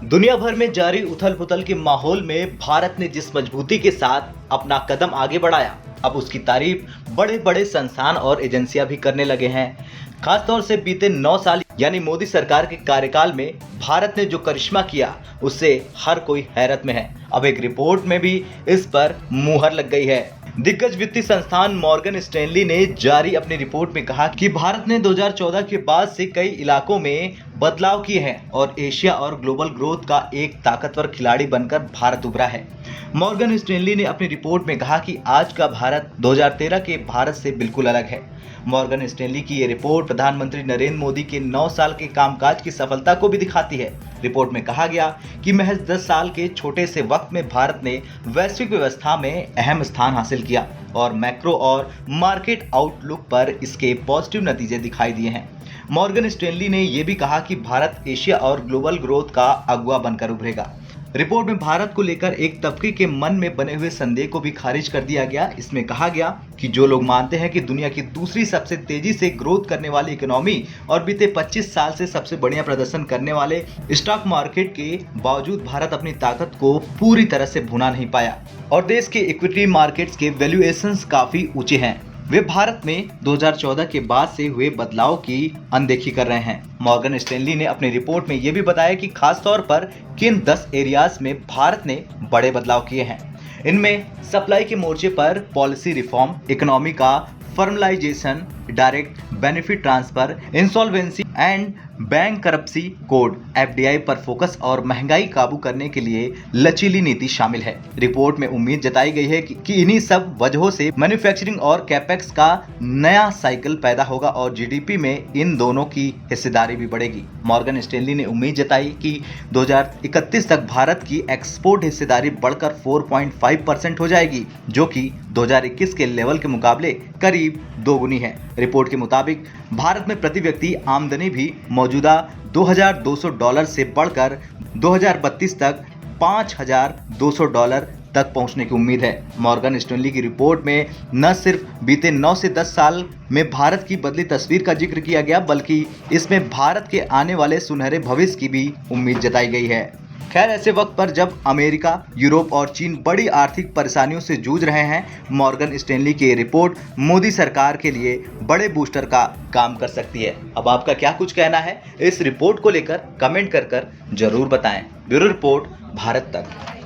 दुनिया भर में जारी उथल-पुथल के माहौल में भारत ने जिस मजबूती के साथ अपना कदम आगे बढ़ाया, अब उसकी तारीफ बड़े-बड़े संस्थान और एजेंसियां भी करने लगे हैं। खासतौर से बीते 9 साल यानी मोदी सरकार के कार्यकाल में भारत ने जो करिश्मा किया, उससे हर कोई हैरत में है। अब एक रिपोर्ट में भी इस पर मुहर लग गई है। दिग्गज वित्तीय संस्थान मॉर्गन स्टैनली ने जारी अपनी रिपोर्ट में कहा कि भारत ने 2014 के बाद से कई इलाकों में बदलाव किए हैं और एशिया और ग्लोबल ग्रोथ का एक ताकतवर खिलाड़ी बनकर भारत उभरा है। मॉर्गन स्टैनली ने अपनी रिपोर्ट में कहा कि आज का भारत 2013 के भारत से बिल्कुल अलग है। मॉर्गन स्टैनली की ये रिपोर्ट प्रधानमंत्री नरेंद्र मोदी के 9 साल के कामकाज की सफलता को भी दिखाती है। रिपोर्ट में कहा गया कि महज 10 साल के छोटे से वक्त में भारत ने वैश्विक व्यवस्था में अहम स्थान हासिल किया और मैक्रो और मार्केट आउटलुक पर इसके पॉजिटिव नतीजे दिखाई दिए हैं। मॉर्गन स्टैनली ने यह भी कहा कि भारत एशिया और ग्लोबल ग्रोथ का अगुवा बनकर उभरेगा। रिपोर्ट में भारत को लेकर एक तबके के मन में बने हुए संदेह को भी खारिज कर दिया गया। इसमें कहा गया कि जो लोग मानते हैं कि दुनिया की दूसरी सबसे तेजी से ग्रोथ करने वाली इकोनॉमी और बीते 25 साल से सबसे बढ़िया प्रदर्शन करने वाले स्टॉक मार्केट के बावजूद भारत अपनी ताकत को पूरी तरह से भुना नहीं पाया और देश के इक्विटी मार्केट्स के वैल्यूएशंस काफी ऊंचे हैं, वे भारत में 2014 के बाद से हुए बदलाव की अनदेखी कर रहे हैं। मॉर्गन स्टैनली ने अपनी रिपोर्ट में यह भी बताया कि खास तौर पर किन 10 एरियाज में भारत ने बड़े बदलाव किए हैं। इनमें सप्लाई के मोर्चे पर पॉलिसी रिफॉर्म, इकोनॉमी का formalisation, direct benefit transfer, insolvency and bankruptcy code, FDI पर फोकस और महंगाई काबू करने के लिए लचीली नीति शामिल है। रिपोर्ट में उम्मीद जताई गई है कि इन्हीं सब वजहों से मैन्युफैक्चरिंग और कैपेक्स का नया साइकिल पैदा होगा और जीडीपी में इन दोनों की हिस्सेदारी भी बढ़ेगी। मॉर्गन स्टैनली ने उम्मीद जताई कि 2031 तक भारत की एक्सपोर्ट हिस्सेदारी बढ़कर 4.5% हो जाएगी, जो कि 2021 के लेवल के मुकाबले करीब दोगुनी है। रिपोर्ट के मुताबिक भारत में प्रति व्यक्ति आमदनी भी मौजूदा $2,200 से बढ़कर 2032 तक $5,200 तक पहुंचने की उम्मीद है। मॉर्गन स्टैनली की रिपोर्ट में न सिर्फ बीते 9 से 10 साल में भारत की बदली तस्वीर का जिक्र किया गया, बल्कि इसमें भारत के आने वाले सुनहरे भविष्य की भी उम्मीद जताई गई है। खैर, ऐसे वक्त पर जब अमेरिका, यूरोप और चीन बड़ी आर्थिक परेशानियों से जूझ रहे हैं, मॉर्गन स्टैनली की रिपोर्ट मोदी सरकार के लिए बड़े बूस्टर का काम कर सकती है। अब आपका क्या कुछ कहना है इस रिपोर्ट को लेकर, कमेंट कर जरूर बताएं। ब्यूरो रिपोर्ट, भारत तक।